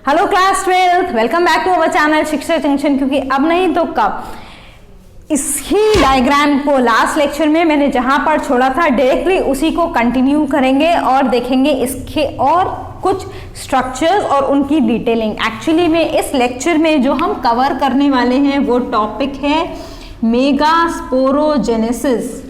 Hello class 12th, welcome back to our channel Shiksha Junction. क्योंकि अब नहीं तो कब इसी डायग्राम को लास्ट लेक्चर में मैंने जहां पर छोड़ा था डायरेक्टली उसी को कंटिन्यू करेंगे और देखेंगे इसके और कुछ स्ट्रक्चर्स और उनकी डिटेलिंग। एक्चुअली में इस लेक्चर में जो हम कवर करने वाले हैं वो टॉपिक है मेगास्पोरोजेनेसिस,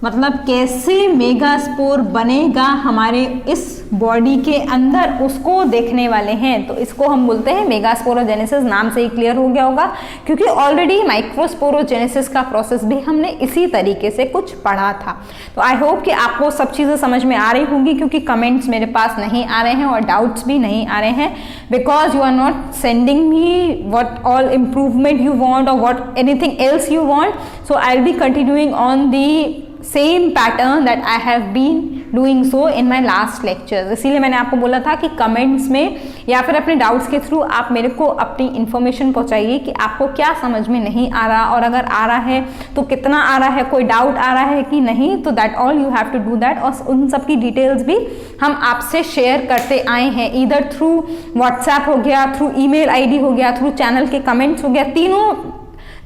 मतलब कैसे मेगास्पोर बनेगा हमारे इस बॉडी के अंदर, उसको देखने वाले हैं। तो इसको हम बोलते हैं मेगास्पोरोजेनेसिस। नाम से ही क्लियर हो गया होगा क्योंकि ऑलरेडी माइक्रोस्पोरोजेनेसिस का प्रोसेस भी हमने इसी तरीके से कुछ पढ़ा था। तो आई होप कि आपको सब चीज़ें समझ में आ रही होंगी, क्योंकि कमेंट्स मेरे पास नहीं आ रहे हैं और डाउट्स भी नहीं आ रहे हैं, because you are not sending me what all improvement you want और what anything else you want. So I will be continuing on the same pattern that I have been doing so in my last lectures. इसीलिए मैंने आपको बोला था कि comments में या फिर अपने डाउट्स के थ्रू आप मेरे को अपनी इन्फॉर्मेशन पहुंचाइए कि आपको क्या समझ में नहीं आ रहा, और अगर आ रहा है तो कितना आ रहा है, कोई डाउट आ रहा है कि नहीं, तो that all you have to do that. और उन सब की डिटेल्स भी हम आपसे शेयर करते आए हैं, इधर थ्रू व्हाट्सएप हो गया, थ्रू ईमेल आईडी हो गया, थ्रू चैनल के कमेंट्स हो गया। तीनों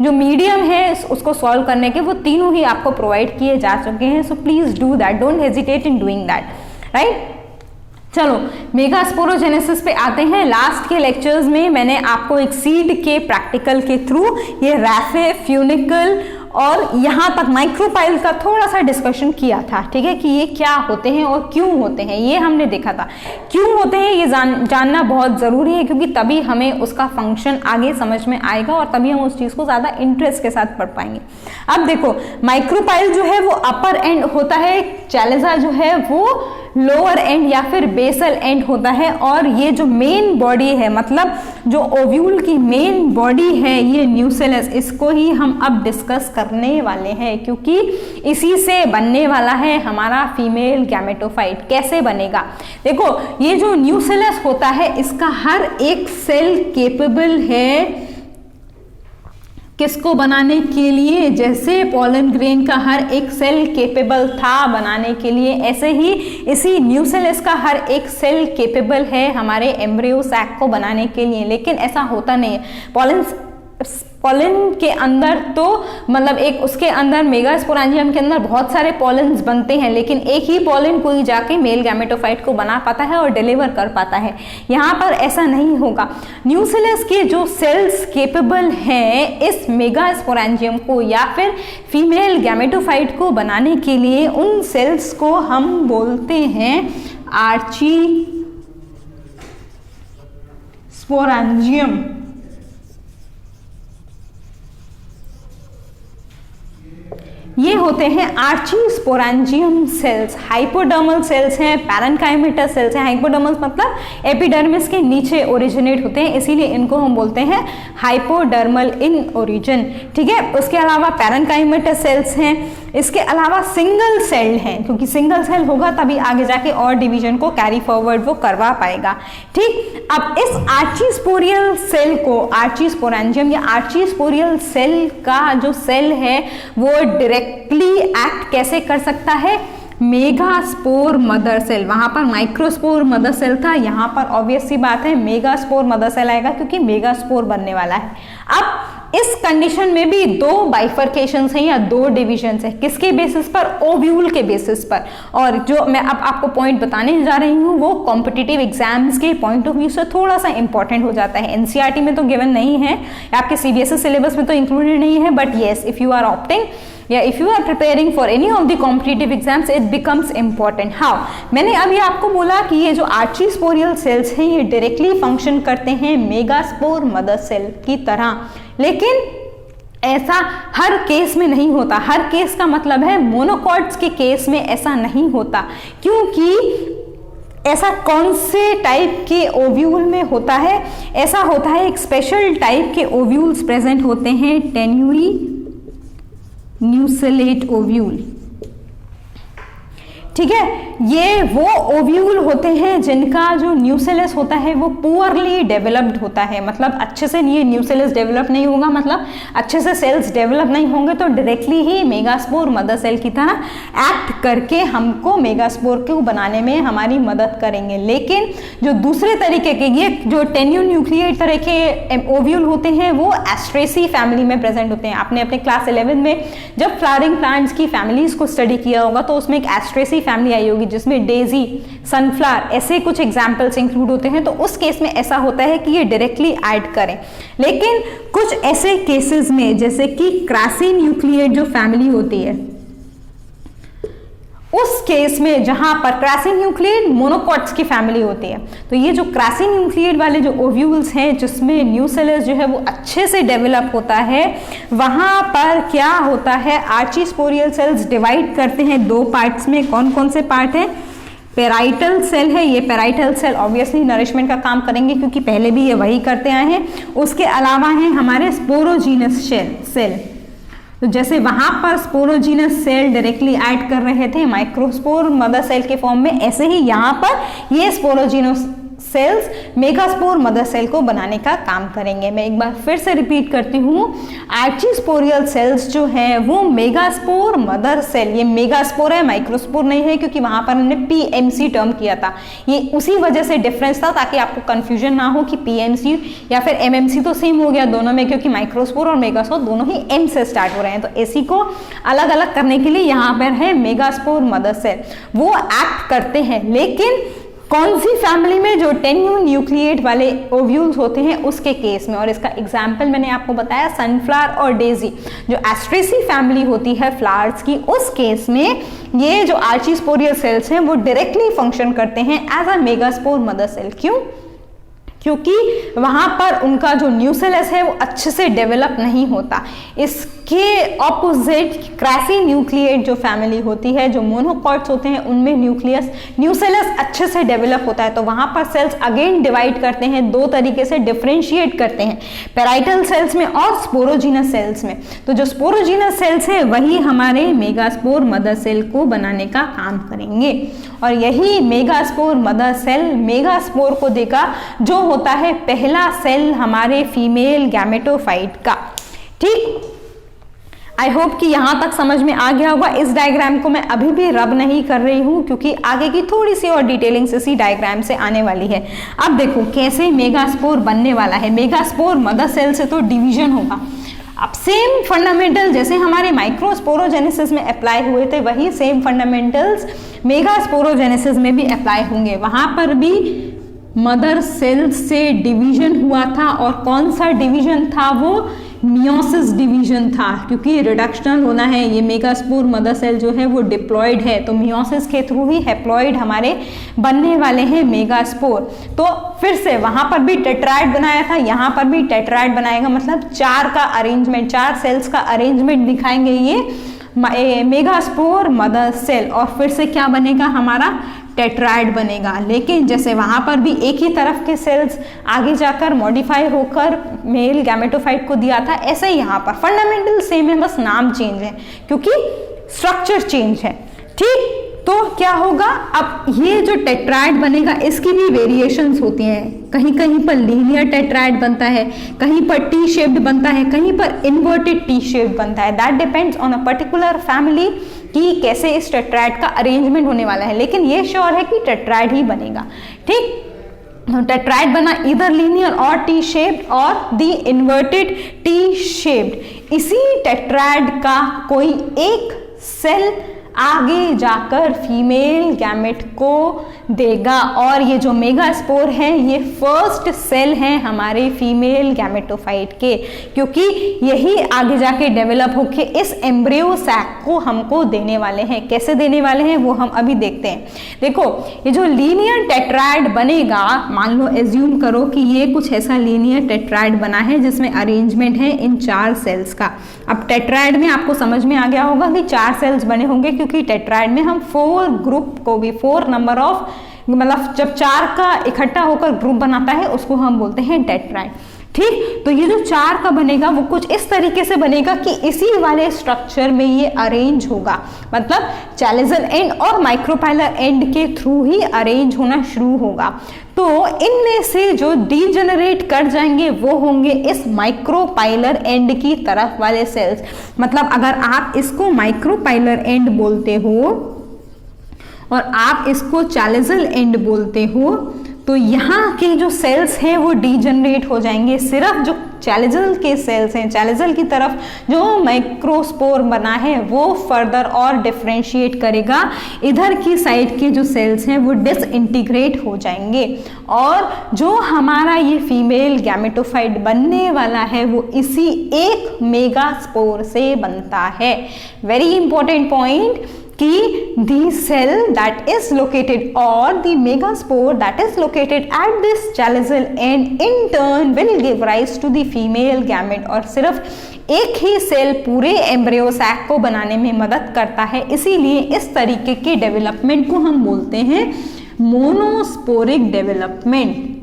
जो मीडियम है उसको सॉल्व करने के, वो तीनों ही आपको प्रोवाइड किए जा चुके हैं। So please do that, don't hesitate in doing that, right. चलो मेगास्पोरोजेनेसिस पे आते हैं। लास्ट के लेक्चर्स में मैंने आपको एक सीड के प्रैक्टिकल के थ्रू ये रैफे, फ्यूनिकल और यहाँ तक माइक्रोपाइल का थोड़ा सा डिस्कशन किया था, ठीक है, कि ये क्या होते हैं और क्यों होते हैं, ये हमने देखा था। क्यों होते हैं ये जानना बहुत ज़रूरी है, क्योंकि तभी हमें उसका फंक्शन आगे समझ में आएगा और तभी हम उस चीज़ को ज़्यादा इंटरेस्ट के साथ पढ़ पाएंगे। अब देखो, माइक्रोपाइल जो है वो अपर एंड होता है, चैलेजा जो है वो लोअर एंड या फिर बेसल एंड होता है, और ये जो मेन बॉडी है, मतलब जो ओव्यूल की मेन बॉडी है, ये न्यूसेलस, इसको ही हम अब डिस्कस करने वाले हैं, क्योंकि इसी से बनने वाला है हमारा फीमेल गैमेटोफाइट। कैसे बनेगा, देखो ये जो न्यूसेलस होता है इसका हर एक सेल केपेबल है किसको बनाने के लिए, जैसे पॉलन ग्रेन का हर एक सेल केपेबल था बनाने के लिए, ऐसे ही इसी न्यूसेलस का हर एक सेल केपेबल है हमारे एम्ब्रियो सैक को बनाने के लिए। लेकिन ऐसा होता नहीं है। पॉलन के अंदर तो मतलब एक उसके अंदर मेगास्पोरेंजियम के अंदर बहुत सारे पॉलन्स बनते हैं, लेकिन एक ही पॉलन कोई जाके मेल गैमेटोफाइट को बना पाता है और डिलीवर कर पाता है। यहाँ पर ऐसा नहीं होगा। न्यूसेलस के जो सेल्स केपेबल हैं इस मेगास्पोरेंजियम को या फिर फीमेल गैमेटोफाइट को बनाने के लिए, उन सेल्स को हम बोलते हैं आर्चीस्पोरेंजियम। ये होते हैं आर्चीस्पोरेंजियम सेल्स। हाइपोडर्मल सेल्स हैं, पैरेन्काइमेटस सेल्स हैं। हाइपोडर्मल मतलब एपिडर्मिस के नीचे ओरिजिनेट होते हैं, इसीलिए इनको हम बोलते हैं हाइपोडर्मल इन ओरिजिन, ठीक है। उसके अलावा पैरेन्काइमेटस सेल्स हैं। इसके अलावा सिंगल सेल हैं, क्योंकि सिंगल सेल होगा तभी आगे जाके और डिवीजन को कैरी फॉरवर्ड वो करवा पाएगा, ठीक। अब इस आर्चीस्पोरियल सेल को, आर्चीस्पोरेंजियम या आर्चीस्पोरियल सेल का जो सेल है वो डायरेक्टली एक्ट कैसे कर सकता है, मेगास्पोर मदर सेल। वहां पर माइक्रोस्पोर मदर सेल था, यहाँ पर ऑब्वियस सी बात है मेगास्पोर मदर सेल आएगा, क्योंकि मेगास्पोर बनने वाला है। अब इस कंडीशन में भी दो बाइफर्केशंस हैं या दो डिविजन्स हैं। किसके बेसिस पर, ओव्यूल के बेसिस पर। और जो मैं अब आपको पॉइंट बताने जा रही हूँ वो कॉम्पिटिटिव एग्जाम्स के पॉइंट ऑफ व्यू से थोड़ा सा इंपॉर्टेंट हो जाता है। एनसीईआरटी में तो गिवन नहीं है, आपके सीबीएसई सिलेबस में तो इंक्लूडेड नहीं है, but yes if you are opting या if you are preparing for any of the competitive exams it becomes important. How, मैंने अभी आपको बोला कि ये जो आर्चीस्पोरियल सेल्स हैं ये डायरेक्टली फंक्शन करते हैं मेगास्पोर मदर सेल की तरह, लेकिन ऐसा हर केस में नहीं होता। हर केस का मतलब है मोनोकॉट्स के केस में ऐसा नहीं होता, क्योंकि ऐसा कौन से टाइप के ओव्यूल में होता है, ऐसा होता है एक स्पेशल टाइप के ओव्यूल्स प्रेजेंट होते हैं, टेन्यूरी न्यूसेलेट ओव्यूल, ठीक है। ये वो ओव्यूल होते हैं जिनका जो न्यूसेलस होता है वो पुअरली डेवलप्ड होता है, मतलब अच्छे से ये न्यूसेलस डेवलप नहीं होगा, मतलब अच्छे से सेल्स डेवलप नहीं होंगे तो डायरेक्टली ही मेगास्पोर मदर सेल की तरह एक्ट करके हमको मेगास्पोर को बनाने में हमारी मदद करेंगे। लेकिन जो दूसरे तरीके के ये जो टेन्यून्यूक्लिएट तरह के ओव्यूल होते हैं वो एस्ट्रेसी फैमिली में प्रेजेंट होते हैं। आपने अपने क्लास 11 में जब फ्लावरिंग प्लांट्स की फैमिलीज को स्टडी किया होगा तो उसमें एक एस्ट्रेसी फैमिली आई होगी जिसमें डेजी, सनफ्लावर ऐसे कुछ एग्जाम्पल्स इंक्लूड होते हैं। तो उस केस में ऐसा होता है कि ये डायरेक्टली ऐड करें। लेकिन कुछ ऐसे केसेस में जैसे कि क्रासी न्यूक्लिएट जो फैमिली होती है उस केस में जहां पर क्रासी न्यूक्लिएट मोनोकॉट्स की फैमिली होती है, तो ये जो क्रासी न्यूक्लिएट वाले जो ओव्यूल्स हैं जिसमें न्यूसेलस जो है वो अच्छे से डेवलप होता है, वहां पर क्या होता है, आर्चीस्पोरियल सेल्स डिवाइड करते हैं दो पार्ट्स में। कौन कौन से पार्ट है? पेराइटल सेल है, ये पेराइटल सेल ऑब्वियसली नरिशमेंट का काम करेंगे क्योंकि पहले भी ये वही करते आए हैं। उसके अलावा है हमारे स्पोरोजीनस सेल, तो जैसे वहां पर स्पोरोजीनस सेल डायरेक्टली ऐड कर रहे थे माइक्रोस्पोर मदर सेल के फॉर्म में, ऐसे ही यहाँ पर ये sporogenous cells megaspore mother cell को बनाने का काम करेंगे। मैं एक बार फिर से रिपीट करती हूँ, आर्चीस्पोरियल सेल्स जो है वो मेगास्पोर मदर सेल, ये मेगास्पोर है माइक्रोस्पोर नहीं है क्योंकि वहां पर हमने पीएमसी टर्म किया था, ये उसी वजह से डिफरेंस था ताकि आपको कंफ्यूजन ना हो कि पीएमसी या फिर एमएमसी तो सेम हो गया दोनों में, क्योंकि माइक्रोस्पोर और मेगास्पोर दोनों ही एम से स्टार्ट हो रहे हैं। तो एसी को अलग अलग करने के लिए यहाँ पर है मेगास्पोर मदर सेल, वो एक्ट करते हैं। लेकिन कौन सी फैमिली में? जो टेन्यून्यूक्लिएट वाले ओव्यूल्स होते हैं उसके केस में। और इसका एग्जाम्पल मैंने आपको बताया सनफ्लावर और डेजी, जो एस्ट्रेसी फैमिली होती है फ्लावर्स की, उस केस में ये जो आर्चीस्पोरियल सेल्स हैं वो डायरेक्टली फंक्शन करते हैं as a megaspore mother cell. क्यों? क्योंकि वहां पर उनका जो न्यूसेलस है वो अच्छे से डेवलप नहीं होता। इसके ऑपोजिट क्रासी न्यूक्लिएट जो फैमिली होती है, जो मोनोकॉट्स होते हैं, उनमें न्यूसेलस अच्छे से डेवलप होता है। तो वहां पर सेल्स अगेन डिवाइड करते हैं, दो तरीके से डिफरेंशिएट करते हैं, पेराइटल सेल्स में और स्पोरोजीनस सेल्स में। तो जो स्पोरोजीनस सेल्स है वही हमारे मेगास्पोर मदर सेल को बनाने का काम करेंगे। और यही मेगास्पोर मदर सेल मेगास्पोर को देगा जो होता है पहला सेल हमारे फीमेल गैमेटोफाइट का। ठीक, आई होप कि यहां तक समझ में आ गया होगा। इस डायग्राम को मैं अभी भी रब नहीं कर रही हूं क्योंकि आगे की थोड़ी सी और डिटेलिंग्स इसी डायग्राम से आने वाली है। अब देखो कैसे मेगास्पोर बनने वाला है। मेगास्पोर मदर सेल से तो डिवीजन होगा। अब सेम फंडामेंटल जैसे हमारे माइक्रोस्पोरोजेनेसिस में अप्लाई हुए थे वही सेम फंडामेंटल्स मेगास्पोरोजेनेसिस में भी अप्लाई होंगे। वहां पर भी मदर सेल से डिवीजन हुआ था और कौन सा डिवीजन था? वो मियोसिस डिवीजन था, क्योंकि रिडक्शनल होना है। ये मेगास्पोर मदर सेल जो है वो डिप्लॉयड है, तो मियोसिस के थ्रू ही हैप्लॉयड हमारे बनने वाले हैं मेगास्पोर। तो फिर से वहां पर भी टेट्राइड बनाया था, यहाँ पर भी टेट्राइड बनाएगा, मतलब 4 का अरेंजमेंट, 4 सेल्स का अरेंजमेंट दिखाएंगे ये मेगास्पोर मदर सेल। और फिर से क्या बनेगा? हमारा टेट्राइड बनेगा। लेकिन जैसे वहां पर भी एक ही तरफ के सेल्स आगे जाकर मॉडिफाई होकर मेल गैमेटोफाइट को दिया था, ऐसे ही यहाँ पर फंडामेंटल सेम है, बस नाम चेंज है क्योंकि स्ट्रक्चर चेंज है। ठीक, तो क्या होगा? अब ये जो टेट्राइड बनेगा इसकी भी वेरिएशंस होती हैं। कहीं कहीं पर लीनियर टेट्राइड बनता है, कहीं पर टी शेप्ड बनता है, कहीं पर इन्वर्टेड टी शेप्ड बनता है। That depends on a particular family कि कैसे इस टेट्राइड का अरेंजमेंट होने वाला है। लेकिन ये श्योर है कि टेट्राइड ही बनेगा। ठीक, तो टेट्राइड बना इधर लीनियर और टी शेप्ड और दी इन्वर्टेड टी शेप्ड। इसी टेट्राइड का कोई एक सेल आगे जाकर फीमेल गैमेट को देगा। और ये जो मेगास्पोर है ये फर्स्ट सेल हैं हमारे फीमेल गैमेटोफाइट के, क्योंकि यही आगे जाके डेवलप होके इस एम्ब्रियो सैक को हमको देने वाले हैं। कैसे देने वाले हैं वो हम अभी देखते हैं। देखो, ये जो लीनियर टेट्राइड बनेगा, मान लो एज्यूम करो कि ये कुछ ऐसा लीनियर टेट्राइड बना है जिसमें अरेंजमेंट है इन 4 सेल्स का। अब टेट्राइड में आपको समझ में आ गया होगा कि 4 सेल्स बने होंगे, क्योंकि टेट्राइड में हम 4 ग्रुप को भी 4 नंबर ऑफ, मतलब जब 4 का इकट्ठा होकर ग्रुप बनाता है उसको हम बोलते हैं टेट्राइड। ठीक, तो ये जो 4 का बनेगा वो कुछ इस तरीके से बनेगा कि इसी वाले स्ट्रक्चर में ये अरेंज होगा, मतलब चैलेजल एंड और माइक्रोपाइलर एंड के थ्रू ही अरेंज होना शुरू होगा। तो इनमें से जो डीजेनरेट कर जाएंगे वो होंगे इस माइक्रोपाइलर एंड की तरफ वाले सेल्स। मतलब अगर आप इसको माइक्रोपाइलर एंड बोलते हो और आप इसको चैलेजल एंड बोलते हो, तो यहाँ के जो सेल्स हैं वो डीजेनरेट हो जाएंगे। सिर्फ जो चैलेजल के सेल्स हैं, चैलेजल की तरफ जो माइक्रोस्पोर बना है वो फर्दर और डिफरेंशिएट करेगा, इधर की साइड के जो सेल्स हैं वो डिसइंटीग्रेट हो जाएंगे और जो हमारा ये फीमेल गैमेटोफाइट बनने वाला है वो इसी एक मेगास्पोर से बनता है। वेरी इंपॉर्टेंट पॉइंट कि the cell that is located or the megaspore that is located at this chalical end in turn will give rise to the female gamete। और सिर्फ एक ही सेल पूरे एम्ब्रियो सैक को बनाने में मदद करता है, इसीलिए इस तरीके के डेवलपमेंट को हम बोलते हैं मोनोस्पोरिक डेवलपमेंट।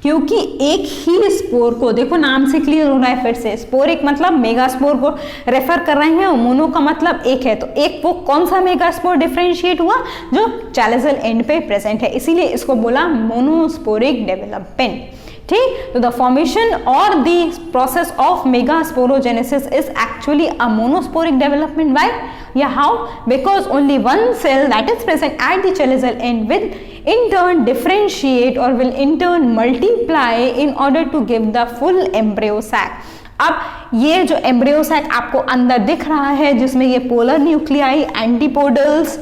क्योंकि एक ही स्पोर को, देखो नाम से क्लियर हो रहा है फिर से, स्पोरिक मतलब मेगा स्पोर को रेफर कर रहे हैं और मोनो का मतलब एक है, तो एक वो कौन सा मेगा स्पोर डिफरेंशिएट हुआ जो चैलेजल एंड पे प्रेजेंट है, इसीलिए इसको बोला मोनोस्पोरिक डेवलपमेंट। ठीक, तो द फॉर्मेशन और the process of megasporogenesis is actually a monosporic development. Why या how? Because only one cell that is present at the chalazal end will in turn differentiate or will in turn multiply in order to give the full embryo sac। अब ये जो embryo sac आपको अंदर दिख रहा है जिसमें ये पोलर न्यूक्लियाई, एंटीपोडल्स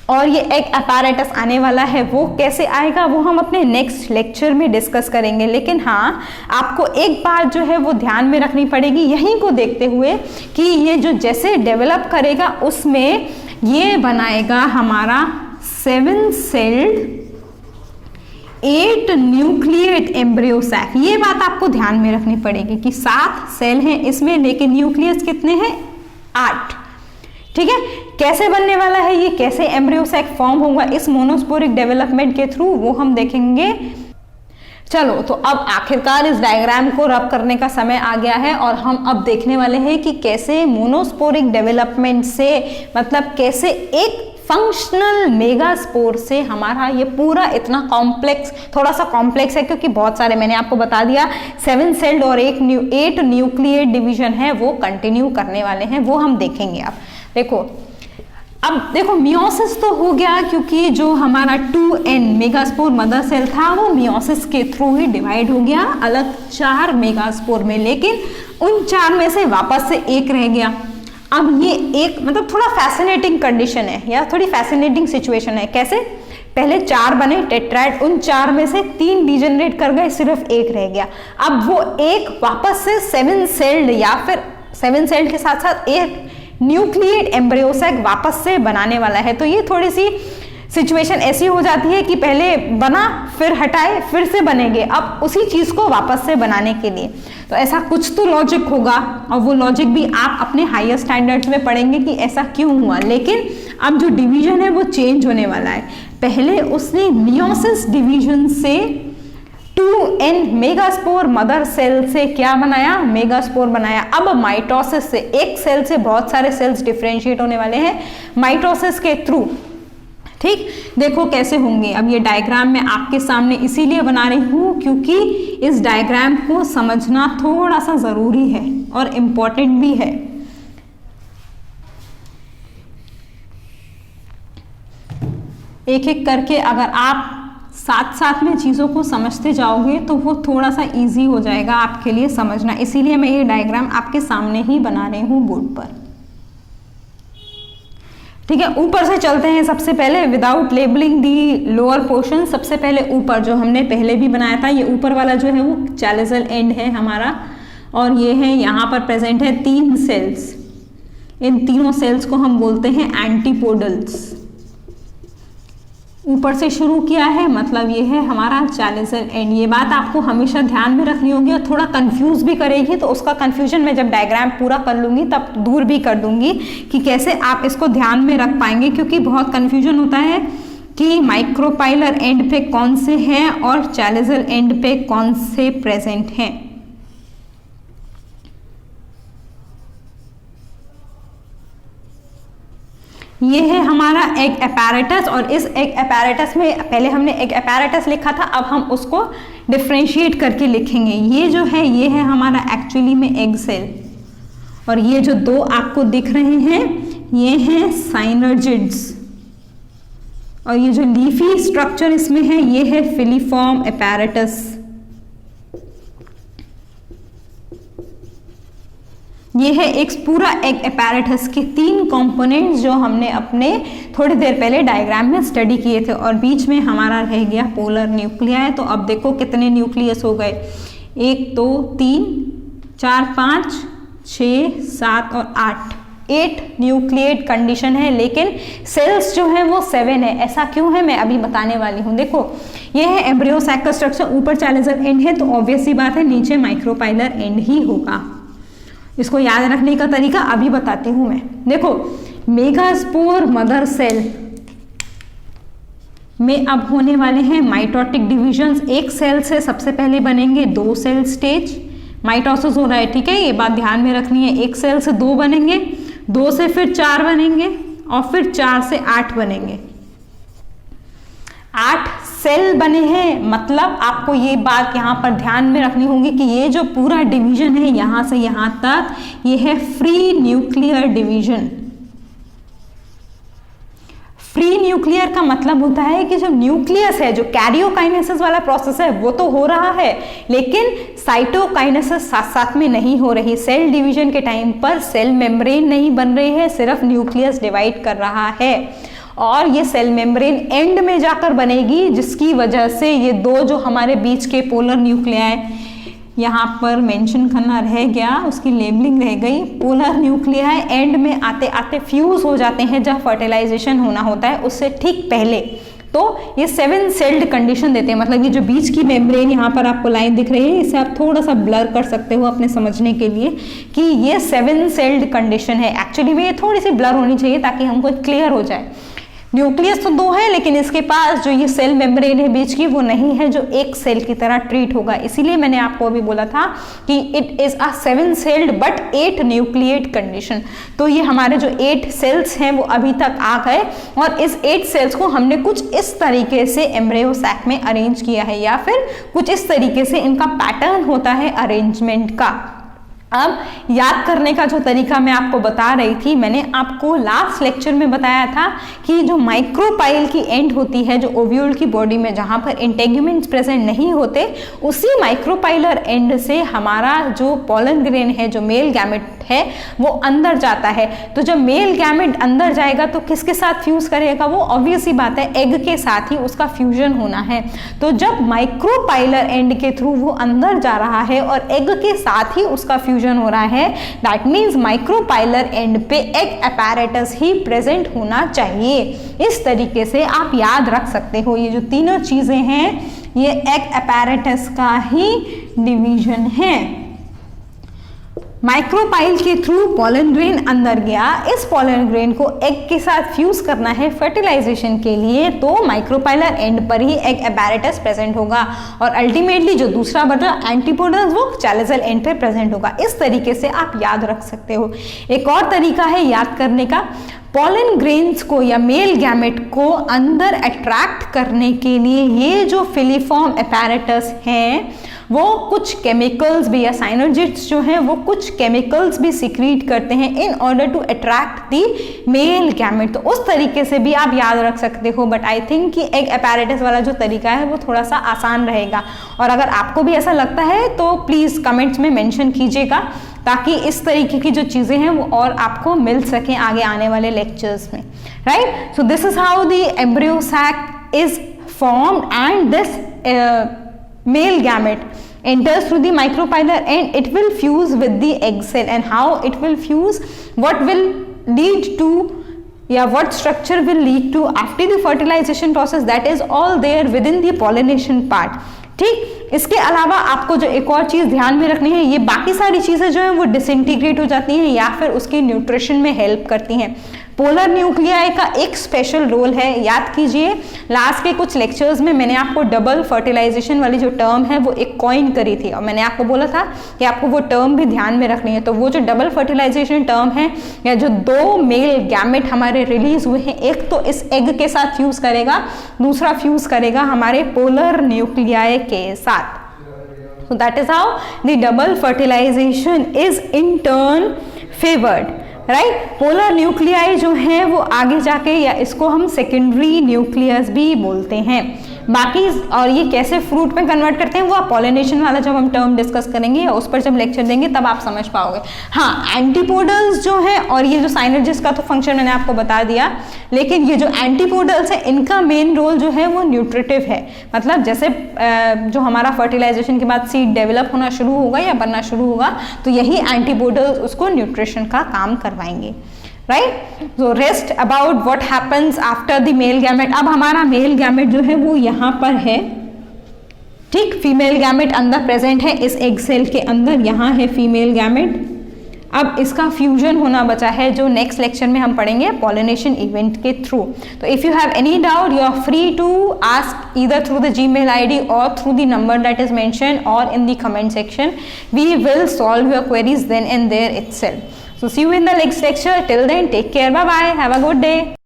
और ये एक अपैरेटस आने वाला है, वो कैसे आएगा वो हम अपने नेक्स्ट लेक्चर में डिस्कस करेंगे। लेकिन हाँ, आपको एक बात जो है वो ध्यान में रखनी पड़ेगी यहीं को देखते हुए कि ये जो जैसे डेवलप करेगा उसमें ये बनाएगा हमारा 7 सेल्ड 8 न्यूक्लिएट एम्ब्रियो सैक। ये बात आपको ध्यान में रखनी पड़ेगी कि 7 सेल हैं इसमें, लेकिन न्यूक्लियस कितने हैं? 8। ठीक है, कैसे बनने वाला है ये, कैसे एम्ब्रियो सैक फॉर्म होगा इस मोनोस्पोरिक डेवलपमेंट के थ्रू, वो हम देखेंगे। चलो, तो अब आखिरकार इस डायग्राम को रब करने का समय आ गया है और हम अब देखने वाले हैं कि कैसे मोनोस्पोरिक डेवलपमेंट से, मतलब कैसे एक फंक्शनल मेगास्पोर से हमारा ये पूरा इतना कॉम्प्लेक्स, थोड़ा सा कॉम्प्लेक्स है क्योंकि बहुत सारे, मैंने आपको बता दिया 7 सेल्ड और 8 न्यूक्लिएट डिवीजन है वो कंटिन्यू करने वाले हैं, वो हम देखेंगे। अब देखो मियोसिस तो हो गया क्योंकि जो हमारा 2n मेगास्पोर मदर सेल था वो मियोसिस के थ्रू ही डिवाइड हो गया अलग 4 मेगास्पोर में, लेकिन उन 4 में से वापस से एक रह गया। अब ये एक मतलब थोड़ा फैसिनेटिंग कंडीशन है या थोड़ी फैसिनेटिंग सिचुएशन है। कैसे? पहले 4 बने टेट्राइड, उन 4 में से 3 डिजेनरेट कर गए, सिर्फ एक रह गया। अब वो एक वापस से 7 सेल्ड या फिर 7 सेल्ड के साथ साथ एक न्यूक्लिएट एम्ब्रियो सैक वापस से बनाने वाला है। तो ये थोड़ी सी सिचुएशन ऐसी हो जाती है कि पहले बना फिर हटाए फिर से बनेंगे, अब उसी चीज को वापस से बनाने के लिए। तो ऐसा कुछ तो लॉजिक होगा और वो लॉजिक भी आप अपने हायर स्टैंडर्ड्स में पढ़ेंगे कि ऐसा क्यों हुआ। लेकिन अब जो डिवीजन है वो चेंज होने वाला है। पहले उसने मियोसिस डिवीजन से 2n मेगास्पोर मदर सेल से क्या बनाया? मेगास्पोर बनाया। अब माइटोसिस से एक सेल से बहुत सारे सेल्स डिफरेंशिएट होने वाले हैं माइटोसिस के थ्रू। ठीक, देखो कैसे होंगे। अब ये डायग्राम मैं आपके सामने इसीलिए बना रही हूँ क्योंकि इस डायग्राम को समझना थोड़ा सा जरूरी है और इम्पोर्टेंट भी है। एक एक करके अगर आप साथ साथ में चीज़ों को समझते जाओगे तो वो थोड़ा सा इजी हो जाएगा आपके लिए समझना, इसीलिए मैं ये डायग्राम आपके सामने ही बना रही हूँ बोर्ड पर। ठीक है, ऊपर से चलते हैं सबसे पहले without labelling the lower portion. सबसे पहले ऊपर जो हमने पहले भी बनाया था, ये ऊपर वाला जो है वो चैलेजल एंड है हमारा और ये है यहाँ पर प्रेजेंट है 3 सेल्स। इन तीनों सेल्स को हम बोलते हैं एंटीपोडल्स। ऊपर से शुरू किया है मतलब ये है हमारा चैलेजल एंड। ये बात आपको हमेशा ध्यान में रखनी होगी और थोड़ा कंफ्यूज भी करेगी, तो उसका कंफ्यूजन मैं जब डायग्राम पूरा कर लूँगी तब दूर भी कर दूंगी कि कैसे आप इसको ध्यान में रख पाएंगे, क्योंकि बहुत कंफ्यूजन होता है कि माइक्रोपाइलर एंड पे कौन से हैं और चैलिसल एंड पे कौन से प्रेजेंट हैं। ये है हमारा एग अपैरेटस, और इस एग अपैरेटस में पहले हमने एग अपैरेटस लिखा था, अब हम उसको डिफ्रेंशिएट करके लिखेंगे। ये जो है ये है हमारा एक्चुअली में एग सेल, और ये जो दो आपको दिख रहे हैं ये हैं साइनर्जिड्स, और ये जो लीफी स्ट्रक्चर इसमें है ये है फिलीफॉर्म अपैरेटस। ये है एक पूरा एग अपैरेटस के 3 कंपोनेंट्स जो हमने अपने थोड़ी देर पहले डायग्राम में स्टडी किए थे, और बीच में हमारा रह गया पोलर न्यूक्लियाई। तो अब देखो कितने न्यूक्लियस हो गए, 1 2 3 4 5 6 7 और 8 न्यूक्लिएट कंडीशन है, लेकिन सेल्स जो है वो 7 है। ऐसा क्यों है मैं अभी बताने वाली हूँ। देखो ये है एम्ब्रियो सैक का स्ट्रक्चर, ऊपर चैलिसल एंड है तो ऑब्वियस सी बात है नीचे माइक्रोपाइलर एंड ही होगा। इसको याद रखने का तरीका अभी बताती हूं मैं। देखो मेगास्पोर मदर सेल में अब होने वाले हैं माइटोटिक डिविजन्स। एक सेल से सबसे पहले बनेंगे 2 सेल स्टेज, माइटोसिस हो रहा है, ठीक है, ये बात ध्यान में रखनी है। एक सेल से 2 बनेंगे, 2 से फिर 4 बनेंगे, और फिर 4 से 8 बनेंगे। 8 सेल बने हैं, मतलब आपको ये बात यहाँ पर ध्यान में रखनी होगी कि ये जो पूरा डिवीजन है यहाँ से यहाँ तक, ये है free nuclear division. Free nuclear का मतलब होता है कि जो न्यूक्लियस है, जो कैरियोकाइनेसिस वाला प्रोसेस है वो तो हो रहा है, लेकिन साइटोकाइनेसिस साथ साथ में नहीं हो रही। सेल डिवीजन के टाइम पर सेल मेम्ब्रेन नहीं बन रही है, सिर्फ न्यूक्लियस डिवाइड कर रहा है, और ये सेल मेम्ब्रेन एंड में जाकर बनेगी, जिसकी वजह से ये 2 जो हमारे बीच के पोलर न्यूक्लियाई यहाँ पर मेंशन करना रह गया, उसकी लेबलिंग रह गई। पोलर न्यूक्लियाई एंड में आते आते फ्यूज हो जाते हैं जब फर्टिलाइजेशन होना होता है उससे ठीक पहले, तो ये 7 सेल्ड कंडीशन देते हैं। मतलब ये जो बीच की मेम्ब्रेन यहाँ पर आपको लाइन दिख रही है, इसे आप थोड़ा सा ब्लर कर सकते हो अपने समझने के लिए कि ये 7 सेल्ड कंडीशन है। एक्चुअली में ये थोड़ी सी ब्लर होनी चाहिए ताकि हमको क्लियर हो जाए। न्यूक्लियस तो 2 है, लेकिन इसके पास जो ये सेल मेम्ब्रेन है बीच की वो नहीं है जो एक सेल की तरह ट्रीट होगा। इसीलिए मैंने आपको अभी बोला था कि it is a 7 sailed but 8 nucleate condition. तो ये हमारे जो 8 सेल्स हैं वो अभी तक आ गए, और इस 8 सेल्स को हमने कुछ इस तरीके से एम्ब्रियो सैक में अरेंज किया है, या फिर कुछ इस तरीके से इनका पैटर्न होता है अरेंजमेंट का। अब याद करने का जो तरीका मैं आपको बता रही थी, मैंने आपको लास्ट लेक्चर में बताया था कि जो माइक्रोपाइल की एंड होती है, जो ओव्यूल की बॉडी में जहाँ पर इंटेग्यूमेंट्स प्रेजेंट नहीं होते, उसी माइक्रोपाइलर एंड से हमारा जो पॉलन ग्रेन है, जो मेल गैमेट है, वो अंदर जाता है। तो जब मेल गैमेट अंदर जाएगा तो किसके साथ फ्यूज करेगा? वो ऑब्वियस ही बात है, एग के साथ ही उसका फ्यूजन होना है। तो जब माइक्रोपाइलर एंड के थ्रू वो अंदर जा रहा है और एग के साथ ही उसका फ्यूजन हो रहा है, दैट मीन्स माइक्रोपाइलर एंड पे एग अपैरेटस ही प्रेजेंट होना चाहिए। इस तरीके से आप याद रख सकते हो, ये जो तीनों चीजें हैं ये एग अपैरेटस का ही डिवीजन है। माइक्रोपाइल के थ्रू पॉलन ग्रेन अंदर गया, इस पॉलन ग्रेन को एग के साथ फ्यूज करना है फर्टिलाइजेशन के लिए, तो माइक्रोपाइलर एंड पर ही एग अपैरेटस प्रेजेंट होगा, और अल्टीमेटली जो दूसरा बचा एंटीपोडस वो चैलिसल एंड पे प्रेजेंट होगा। इस तरीके से आप याद रख सकते हो। एक और तरीका है याद करने का, पॉलन ग्रेन्स को या मेल गैमेट को अंदर अट्रैक्ट करने के लिए ये जो फिलीफॉर्म अपैरेटस हैं वो कुछ केमिकल्स भी, या साइनर्जिड्स जो हैं वो कुछ केमिकल्स भी सिक्रीट करते हैं in order to attract the male gamete. तो उस तरीके से भी आप याद रख सकते हो, बट आई थिंक कि एग अपैरेटस वाला जो तरीका है वो थोड़ा सा आसान रहेगा। और अगर आपको भी ऐसा लगता है तो प्लीज कमेंट्स में मेंशन कीजिएगा, ताकि इस तरीके की जो चीजें हैं वो और आपको मिल सकें आगे आने वाले लेक्चर्स में, right. So this is how the embryo sac is formed, and this male gamete enters through the micropylar and it will fuse with the egg cell. And how it will fuse, what will lead to, what structure will lead to after the fertilization process, that is all there within the pollination part. ठीक, इसके अलावा आपको जो एक और चीज ध्यान में रखनी है, ये बाकी सारी चीजें जो है वो डिसइंटीग्रेट हो जाती हैं या फिर उसके न्यूट्रिशन में हेल्प करती हैं। पोलर न्यूक्लियाई का एक स्पेशल रोल है। याद कीजिए लास्ट के कुछ लेक्चर्स में मैंने आपको डबल फर्टिलाइजेशन वाली जो टर्म है वो एक कॉइन करी थी और मैंने आपको बोला था कि आपको वो टर्म भी ध्यान में रखनी है। तो वो जो डबल फर्टिलाइजेशन टर्म है या जो दो मेल गैमेट हमारे रिलीज हुए हैं, एक तो इस एग के साथ फ्यूज करेगा, दूसरा फ्यूज करेगा हमारे पोलर न्यूक्लियाई के साथ। So that is how the double fertilization is in turn favored, right? Polar nuclei जो है वो आगे जाके या इसको हम सेकेंडरी न्यूक्लियस भी बोलते हैं। बाकी और ये कैसे फ्रूट में कन्वर्ट करते हैं वो आप पॉलिनेशन वाला जब हम टर्म डिस्कस करेंगे या उस पर जब लेक्चर देंगे तब आप समझ पाओगे। हाँ, एंटीपोडल्स जो है और ये जो साइनर्जिस्ट का तो फंक्शन मैंने आपको बता दिया, लेकिन ये जो एंटीपोडल्स है इनका मेन रोल जो है वो न्यूट्रिटिव है। मतलब जैसे जो हमारा फर्टिलाइजेशन के बाद सीड डेवलप होना शुरू होगा या बनना शुरू होगा तो यही एंटीपोडल्स उसको न्यूट्रिशन का काम करवाएंगे, right. So rest about what happens after the male gamete. अब हमारा मेल गैमेट जो है वो यहाँ पर है, ठीक। फीमेल गैमेट अंदर प्रेजेंट है इस एग सेल के अंदर, यहाँ है फीमेल गैमेट। अब इसका फ्यूजन होना बचा है जो नेक्स्ट लेक्चर में हम पढ़ेंगे पॉलिनेशन इवेंट के थ्रू। तो if you have any doubt you are free to ask either through the Gmail ID और through the number that is mentioned और in the comment section. We will solve your queries then and there itself. So see you in the next lecture. Till then, take care. Bye bye. Have a good day.